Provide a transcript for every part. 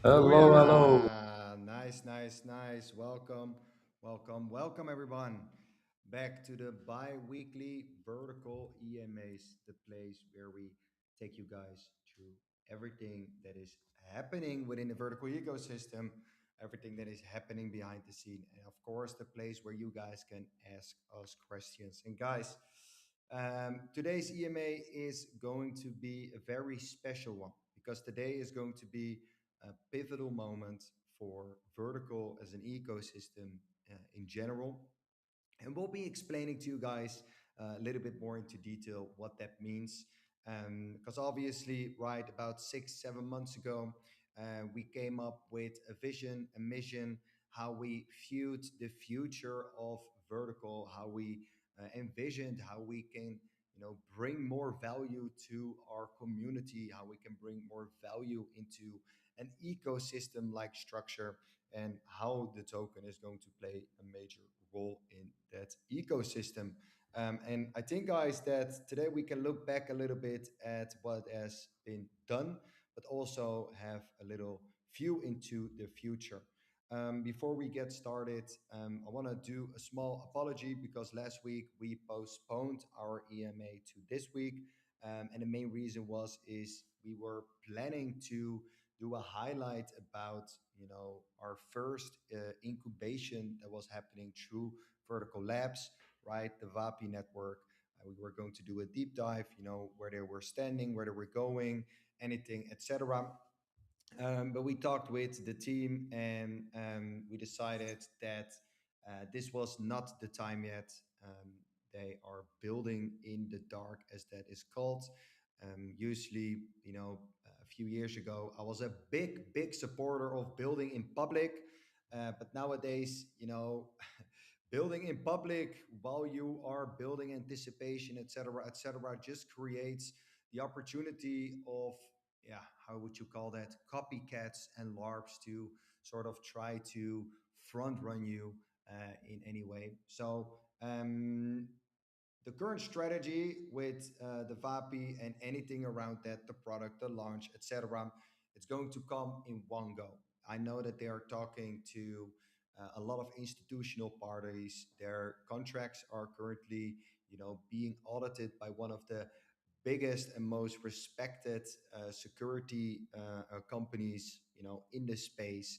Hello, hello. Booyah! Nice, nice, nice. Welcome, welcome, welcome, everyone. Back to the bi weekly vertical EMAs, the place where we take you guys through everything that is happening within the vertical ecosystem, everything that is happening behind the scene, and of course, the place where you guys can ask us questions. And, guys, today's EMA is going to be a very special one because today is going to be a pivotal moment for vertical as an ecosystem in general. And we'll be explaining to you guys a little bit more into detail what that means. Because obviously, right about 6, 7 months ago, we came up with a vision, a mission, how we viewed the future of vertical, how we envisioned how we can bring more value to our community, how we can bring more value into an ecosystem like structure, and how the token is going to play a major role in that ecosystem. And I think, guys, that today we can look back a little bit at what has been done, but also have a little view into the future. Before we get started, I want to do a small apology because last week we postponed our EMA to this week, and the main reason was is we were planning to do a highlight about our first incubation that was happening through Vertical Labs, right, the VAPI network. We were going to do a deep dive, where they were standing, where they were going, anything, etc. But we talked with the team, and we decided that this was not the time yet. They are building in the dark, as that is called. Usually, a few years ago, I was a big supporter of building in public. But nowadays, building in public while you are building anticipation, etc., just creates the opportunity of, yeah, how would you call that, copycats and larps to sort of try to front run you in any way. So the current strategy with the VAPI and anything around that, the product, the launch, etc., it's going to come in one go. I know that they are talking to a lot of institutional parties. Their contracts are currently, being audited by one of the biggest and most respected security companies, in the space.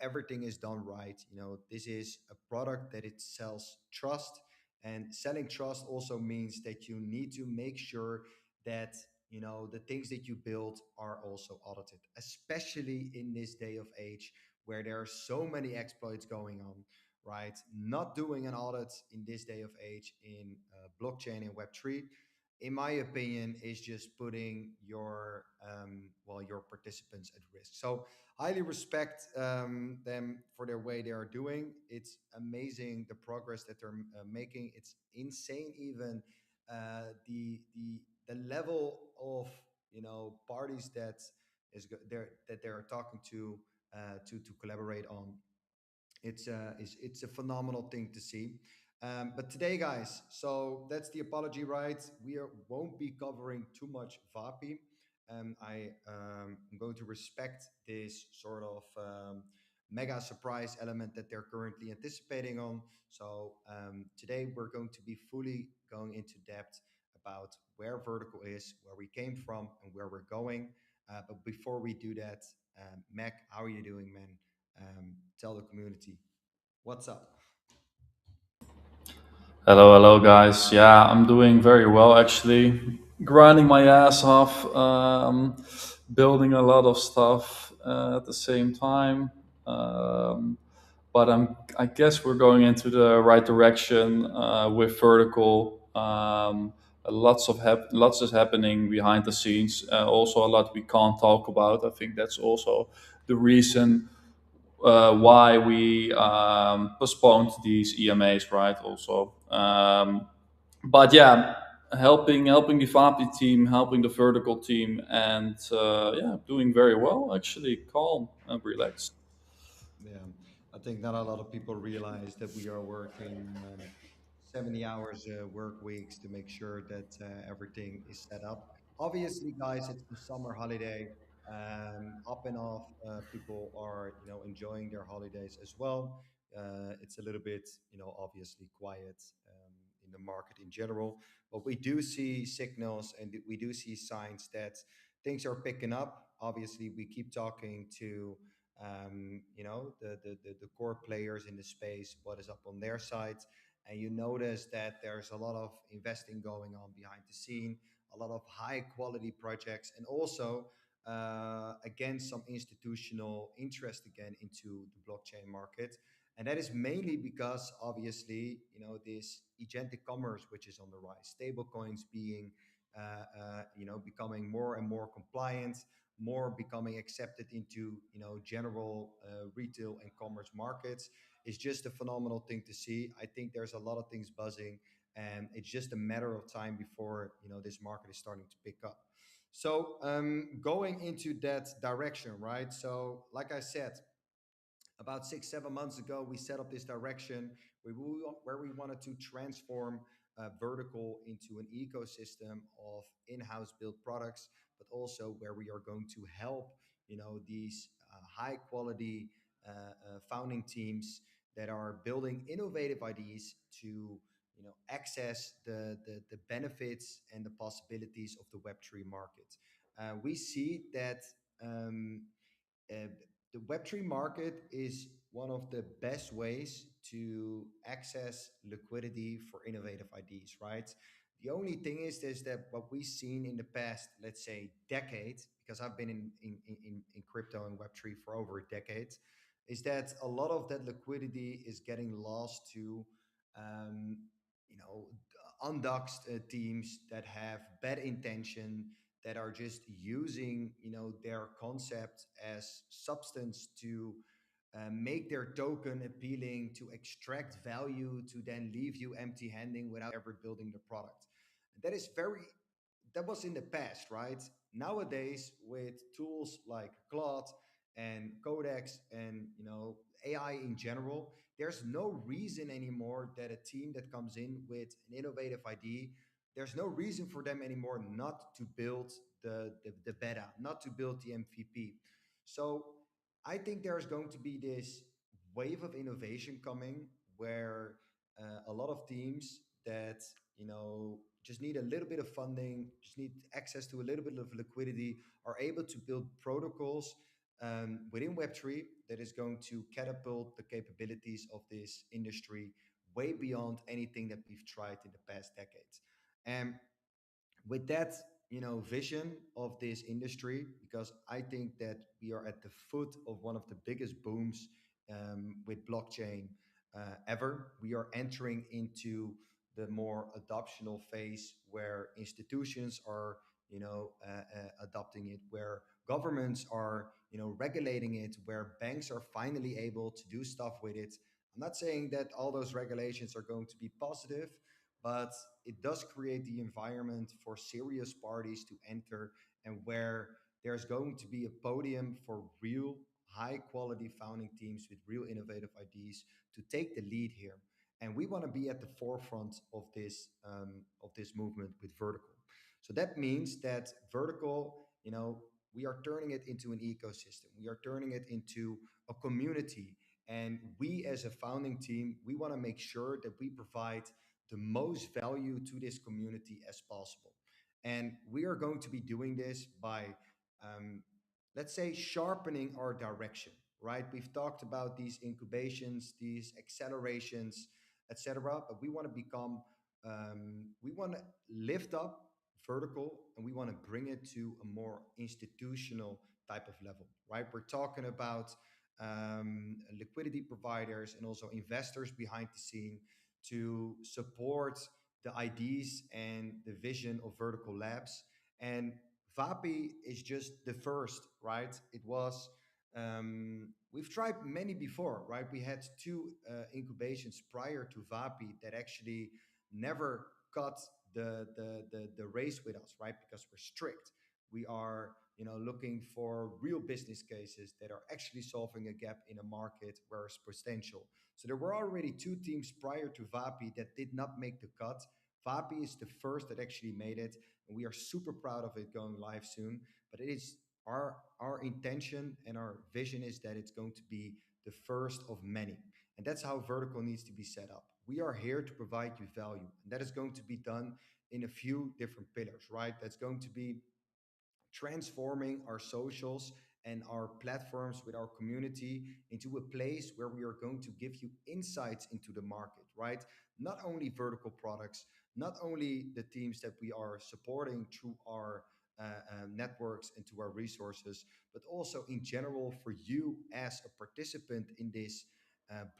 Everything is done right. This is a product that it sells trust, and selling trust also means that you need to make sure that the things that you build are also audited, especially in this day of age where there are so many exploits going on, right? Not doing an audit in this day of age in blockchain and Web3, in my opinion, is just putting your participants at risk. So highly respect them for their way they are doing. It's amazing the progress that they're making. It's insane, even the level of parties that they are talking to collaborate on. It's a phenomenal thing to see. But today, guys, so that's the apology, right? Won't be covering too much VAPI. I'm going to respect this sort of mega surprise element that they're currently anticipating on. So today we're going to be fully going into depth about where Vertical is, where we came from, and where we're going. But before we do that, Mac, how are you doing, man? Tell the community what's up. Hello, hello, guys. Yeah, I'm doing very well actually. Grinding my ass off, building a lot of stuff at the same time. Um, but I guess we're going into the right direction with vertical. Lots is happening behind the scenes. Also, a lot we can't talk about. I think that's also the reason why we postponed these EMAs, right? Also, but yeah, helping the Fapi team, helping the vertical team, and yeah, doing very well. Actually, calm and relaxed. Yeah, I think not a lot of people realize that we are working 70 hours work weeks to make sure that everything is set up. Obviously, guys, it's the summer holiday. Up and off, people are enjoying their holidays as well. It's a little bit obviously quiet in the market in general, but we do see signals and we do see signs that things are picking up. Obviously, we keep talking to the core players in the space, what is up on their side. And you notice that there's a lot of investing going on behind the scene, a lot of high quality projects, and also again some institutional interest again into the blockchain market. And that is mainly because obviously this agentic commerce, which is on the rise, stable coins being becoming more and more compliant, more becoming accepted into general retail and commerce markets, is just a phenomenal thing to see. I think there's a lot of things buzzing, and it's just a matter of time before this market is starting to pick up. So going into that direction, right? So like I said, about 6 7 months ago we set up this direction where we wanted to transform vertical into an ecosystem of in-house built products, but also where we are going to help these high quality founding teams that are building innovative ideas to access the benefits and the possibilities of the web3 market. We see that um, uh, the Web3 market is one of the best ways to access liquidity for innovative ideas, right? The only thing is that what we've seen in the past, let's say, decade, because I've been in crypto and Web3 for over a decade, is that a lot of that liquidity is getting lost to, um, you know, undoxed teams that have bad intention, that are just using their concept as substance to make their token appealing, to extract value, to then leave you empty handing without ever building the product. That is very that was in the past, right? Nowadays, with tools like Claude and Codex and AI in general, there's no reason anymore that a team that comes in with an innovative idea, there's no reason for them anymore not to build the beta, not to build the MVP. So I think there's going to be this wave of innovation coming where a lot of teams that just need a little bit of funding, just need access to a little bit of liquidity, are able to build protocols within Web3 that is going to catapult the capabilities of this industry way beyond anything that we've tried in the past decades. And with that vision of this industry, because I think that we are at the foot of one of the biggest booms with blockchain ever. We are entering into the more adoptional phase where institutions are adopting it, where governments are regulating it, where banks are finally able to do stuff with it. I'm not saying that all those regulations are going to be positive, but it does create the environment for serious parties to enter, and where there's going to be a podium for real high quality founding teams with real innovative ideas to take the lead here. And we want to be at the forefront of this movement with vertical. So that means that vertical, we are turning it into an ecosystem, we are turning it into a community. And we as a founding team, we want to make sure that we provide the most value to this community as possible. And we are going to be doing this by, um, let's say, sharpening our direction, right? We've talked about these incubations, these accelerations, etc. But we want to become, we want to lift up vertical, and we want to bring it to a more institutional type of level, right? We're talking about liquidity providers and also investors behind the scene to support the ideas and the vision of Vertical Labs. And Vapi is just the first, right? It was, we've tried many before, right? We had two incubations prior to Vapi that actually never cut the race with us, right? Because we're strict. We are looking for real business cases that are actually solving a gap in a market where it's potential. So there were already two teams prior to Vapi that did not make the cut. Vapi is the first that actually made it, and we are super proud of it going live soon. But it is our intention and our vision is that it's going to be the first of many. And that's how vertical needs to be set up. We are here to provide you value, and that is going to be done in a few different pillars, right? That's going to be transforming our socials and our platforms with our community into a place where we are going to give you insights into the market, right? Not only vertical products, not only the teams that we are supporting through our networks and to our resources, but also in general for you as a participant in this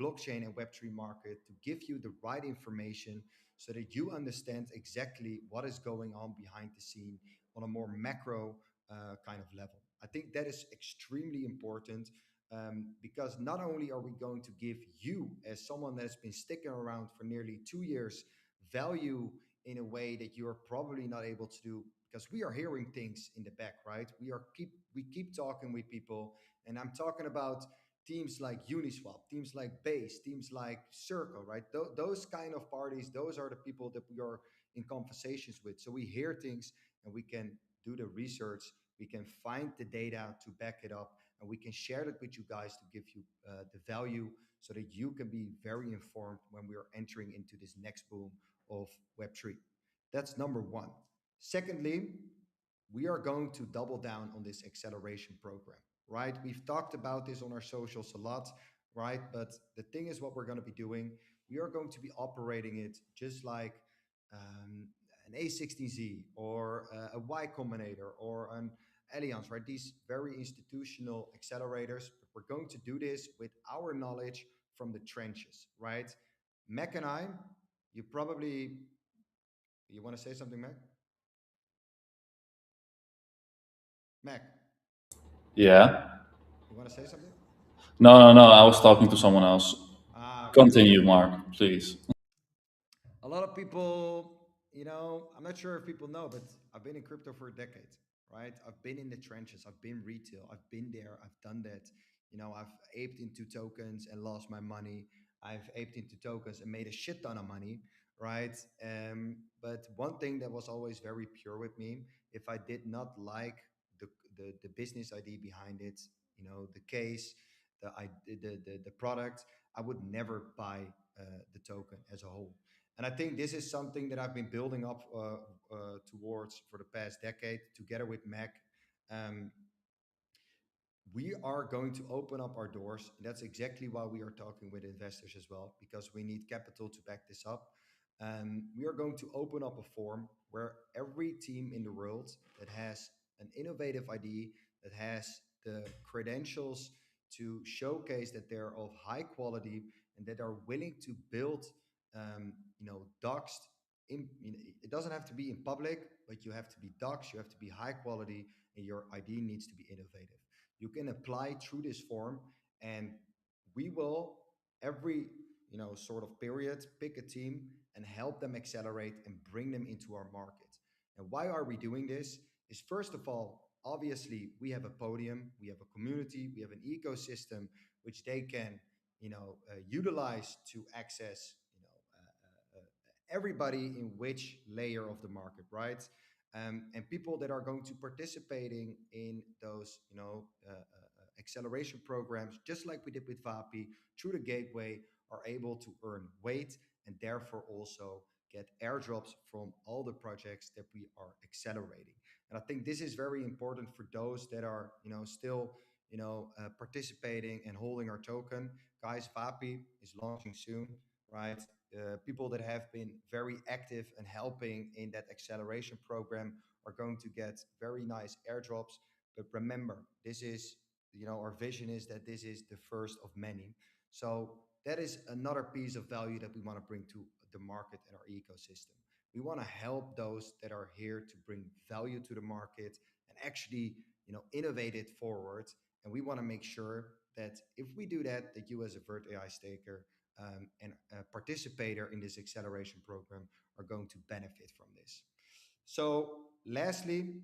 blockchain and Web3 market, to give you the right information so that you understand exactly what is going on behind the scene on a more macro kind of level. I think that is extremely important, because not only are we going to give you, as someone that has been sticking around for nearly 2 years, value in a way that you are probably not able to do, because we are hearing things in the back, right? We keep talking with people, and I'm talking about teams like Uniswap, teams like Base, teams like Circle, right? Those kind of parties, those are the people that we are in conversations with. So we hear things and we can do the research, we can find the data to back it up, and we can share that with you guys to give you the value so that you can be very informed when we are entering into this next boom of Web3. That's number one. Secondly, we are going to double down on this acceleration program, right? We've talked about this on our socials a lot, right? But the thing is, what we're going to be doing, we are going to be operating it just like um, an A16Z or a Y Combinator or an Allianz, right? These very institutional accelerators. But we're going to do this with our knowledge from the trenches, right? Mac and I, you probably, you want to say something, Mac? Mac, Yeah. you want to say something? No, no, no. I was talking to someone else. Okay, okay. Continue, Mark, please. A lot of people, I'm not sure if people know, but I've been in crypto for a decade, right? I've been in the trenches, I've been retail, I've been there, I've done that. I've aped into tokens and lost my money. I've aped into tokens and made a shit ton of money, right? But one thing that was always very pure with me, if I did not like the the business idea behind it, the case, the product, I would never buy the token as a whole. And I think this is something that I've been building up towards for the past decade together with Mac. Um, we are going to open up our doors. And that's exactly why we are talking with investors as well, because we need capital to back this up. We are going to open up a forum where every team in the world that has an innovative idea, that has the credentials to showcase that they're of high quality and that are willing to build, doxed. It doesn't have to be in public, but you have to be doxed, you have to be high quality, and your idea needs to be innovative. You can apply through this form, and we will every sort of period pick a team and help them accelerate and bring them into our market. And why are we doing this? Is first of all, obviously we have a podium, we have a community, we have an ecosystem which they can utilize to access everybody in which layer of the market, right? And people that are going to participating in those acceleration programs, just like we did with Vapi, through the gateway, are able to earn weight and therefore also get airdrops from all the projects that we are accelerating. And I think this is very important for those that are still participating and holding our token. Guys, Vapi is launching soon, right? People that have been very active and helping in that acceleration program are going to get very nice airdrops. But remember, this is, our vision is that this is the first of many. So that is another piece of value that we want to bring to the market and our ecosystem. We want to help those that are here to bring value to the market and actually, innovate it forward. And we want to make sure that if we do that, that you as a Vert AI staker and a participator in this acceleration program are going to benefit from this. So, lastly,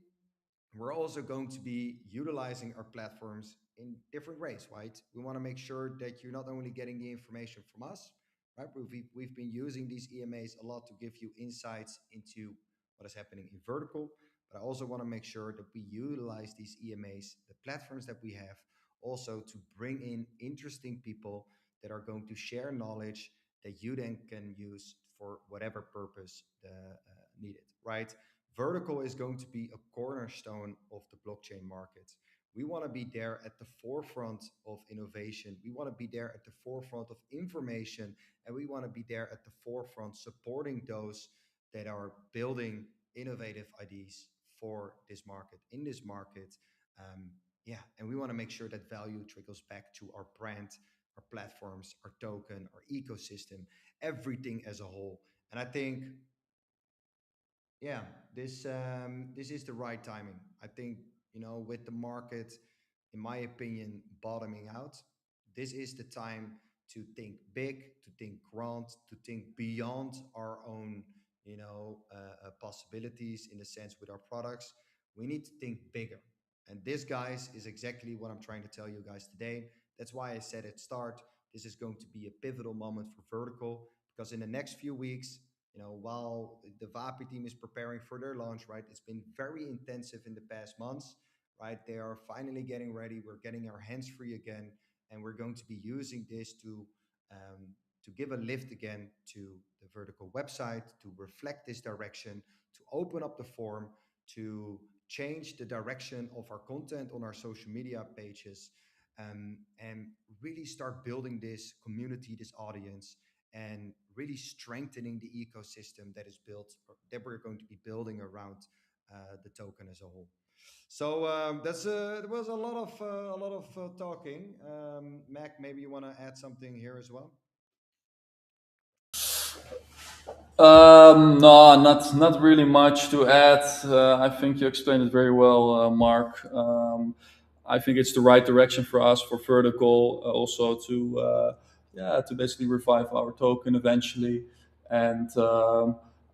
we're also going to be utilizing our platforms in different ways, right? We want to make sure that you're not only getting the information from us, right? We've been using these EMAs a lot to give you insights into what is happening in vertical, but I also want to make sure that we utilize these EMAs, the platforms that we have, also to bring in interesting people that are going to share knowledge that you then can use for whatever purpose needed, right? Vertical is going to be a cornerstone of the blockchain market. We want to be there at the forefront of innovation. We want to be there at the forefront of information. And we want to be there at the forefront supporting those that are building innovative ideas for this market, in this market. Yeah, and we want to make sure that value trickles back to our brand, our platforms, our token, our ecosystem, everything as a whole. And I think, yeah, this is the right timing. I think, with the market, in my opinion, bottoming out, this is the time to think big, to think grand, to think beyond our own, possibilities in the sense with our products. We need to think bigger. And this, guys, is exactly what I'm trying to tell you guys today. That's why I said at start, this is going to be a pivotal moment for Vertical, because in the next few weeks, while the Vapi team is preparing for their launch, right, it's been very intensive in the past months, right? They are finally getting ready. We're getting our hands free again, and we're going to be using this to give a lift again to the Vertical website, to reflect this direction, to open up the form, to change the direction of our content on our social media pages, and really start building this community, this audience, and really strengthening the ecosystem that is built, that we're going to be building around the token as a whole. So that's there was a lot of talking. Mac, maybe you want to add something here as well. No, not really much to add. I think you explained it very well, Mark. I think it's the right direction for us for vertical, also to yeah, to basically revive our token eventually. And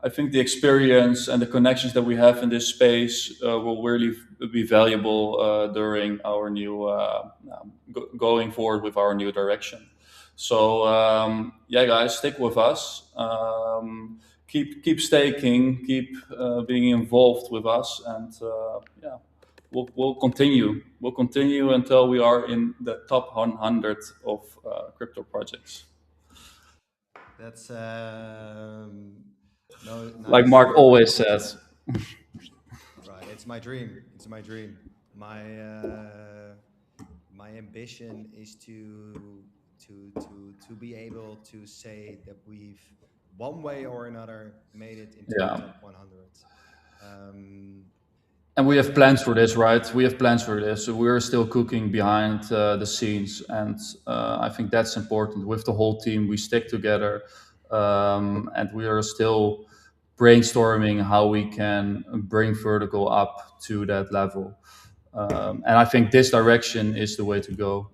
I think the experience and the connections that we have in this space will really be valuable during our new going forward with our new direction. So yeah, guys, stick with us. Keep staking, keep being involved with us, and yeah, we'll continue. We'll continue until we are in the top 100 of crypto projects. That's no Like nice. Mark always says. Right, it's my dream. It's my dream. My ambition is to be able to say that we've one way or another made it into the Yeah. top 100. Um, And we have plans for this, right? We have plans for this. So we're still cooking behind the scenes, and I think that's important. With the whole team, we stick together, and we are still brainstorming how we can bring vertical up to that level. And I think this direction is the way to go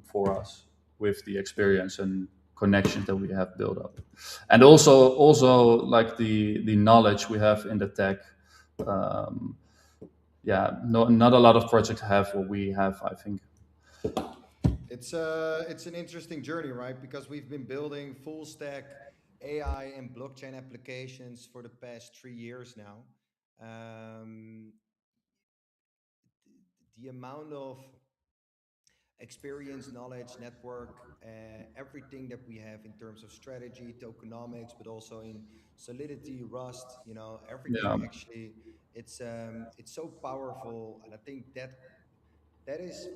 for us with the experience and connections that we have built up, and also like the knowledge we have in the tech. Um, yeah, no, not a lot of projects have what we have, I think. it's an interesting journey, right? Because we've been building full stack AI and blockchain applications for the past 3 years now. Um, the amount of experience, knowledge, network, everything that we have in terms of strategy, tokenomics, but also in Solidity, Rust, everything Yeah, actually, it's so powerful, and I think that is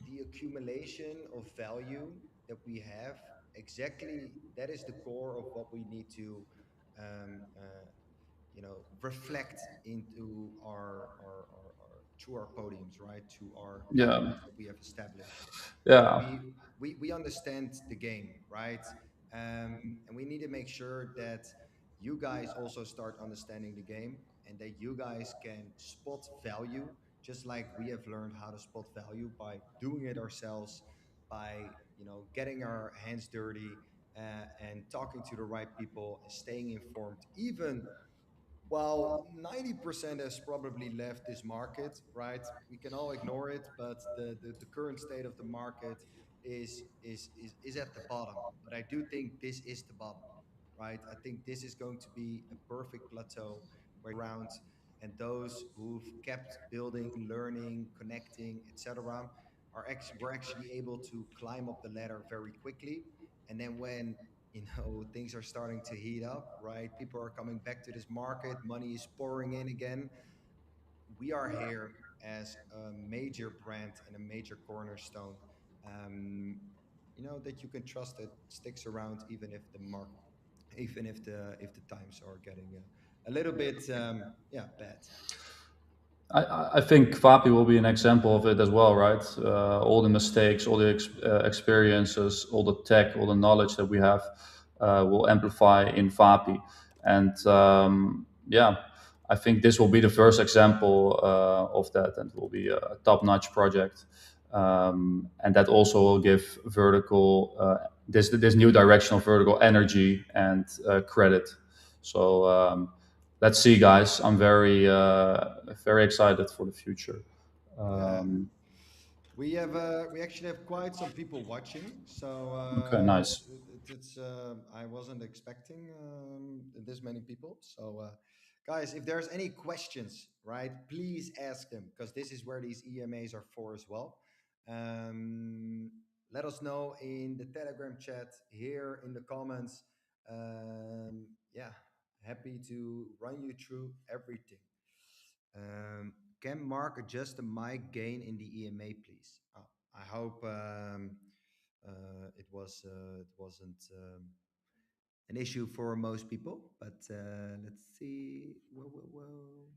the accumulation of value that we have. Exactly, that is the core of what we need to reflect into our to our podiums, right, to our yeah, tokens that we have established. yeah, We understand the game, right? And we need to make sure that you guys also start understanding the game, and that you guys can spot value, just like we have learned how to spot value by doing it ourselves, by getting our hands dirty, and talking to the right people and staying informed, even while 90% has probably left this market, right? We can all ignore it, but the current state of the market is at the bottom. But I do think this is the bottom, right? I think this is going to be a perfect plateau around, and those who've kept building, learning, connecting, etc., we're actually able to climb up the ladder very quickly. And then when things are starting to heat up, right, people are coming back to this market, money is pouring in again, we are here as a major brand and a major cornerstone, um, that you can trust, that sticks around even if the market, even if the times are getting a little bit yeah, bad. I think Vapi will be an example of it as well, right? All the mistakes, all the experiences, all the tech, all the knowledge that we have will amplify in Vapi. And yeah, I think this will be the first example of that, and will be a top-notch project. And that also will give vertical this new direction of vertical energy and credit. So let's see, guys. I'm very excited for the future. Yeah. Um, We actually have quite some people watching, so okay, nice. it's I wasn't expecting this many people. So guys, if there's any questions, right, please ask them because this is where these EMAs are for as well. Um, Let us know in the Telegram chat here in the comments. Yeah, happy to run you through everything. Um, can Mark adjust the mic gain in the EMA, please? Oh, I hope it wasn't an issue for most people, but let's see. Whoa, whoa, whoa.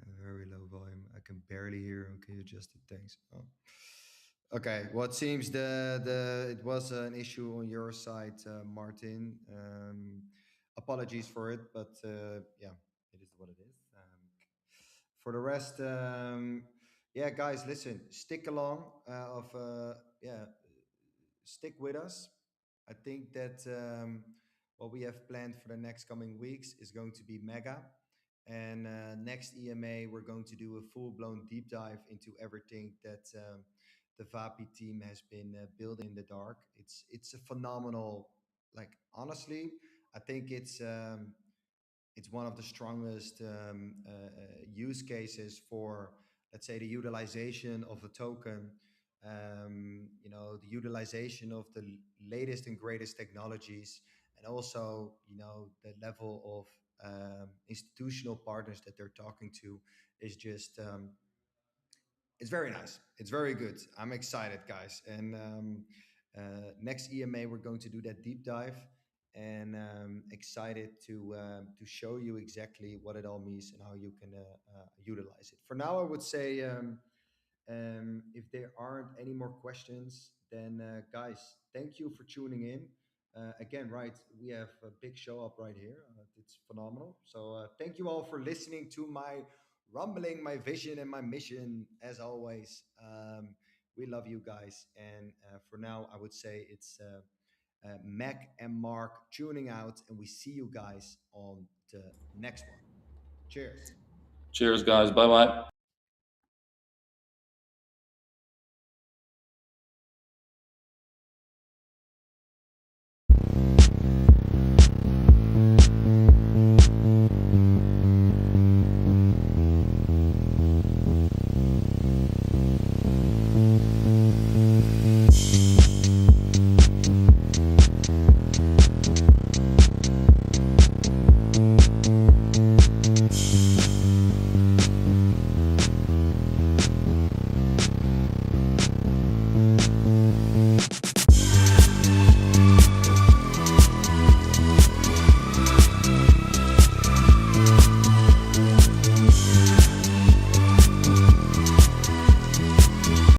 A very low volume. I can barely hear. Okay, adjusted. Thanks. Oh. Okay. Well, it seems the it was an issue on your side, Martin. Apologies for it, but yeah, it is what it is. For the rest, yeah, guys, listen, stick along. Yeah, stick with us. I think that what we have planned for the next coming weeks is going to be mega. And next EMA, we're going to do a full blown deep dive into everything that the VAPI team has been building in the dark. It's a phenomenal, like honestly, I think it's one of the strongest use cases for, let's say, the utilization of a token, the utilization of the latest and greatest technologies, and also the level of institutional partners that they're talking to is just it's very nice. It's very good. I'm excited, guys. And next EMA, we're going to do that deep dive, and excited to show you exactly what it all means and how you can utilize it. For now, I would say if there aren't any more questions, then guys, thank you for tuning in. Again, right, we have a big show up right here. It's phenomenal. So thank you all for listening to my rumbling, my vision, and my mission. As always, we love you guys. And for now, I would say it's Mac and Mark tuning out, and we see you guys on the next one. Cheers. Cheers, guys. Bye bye.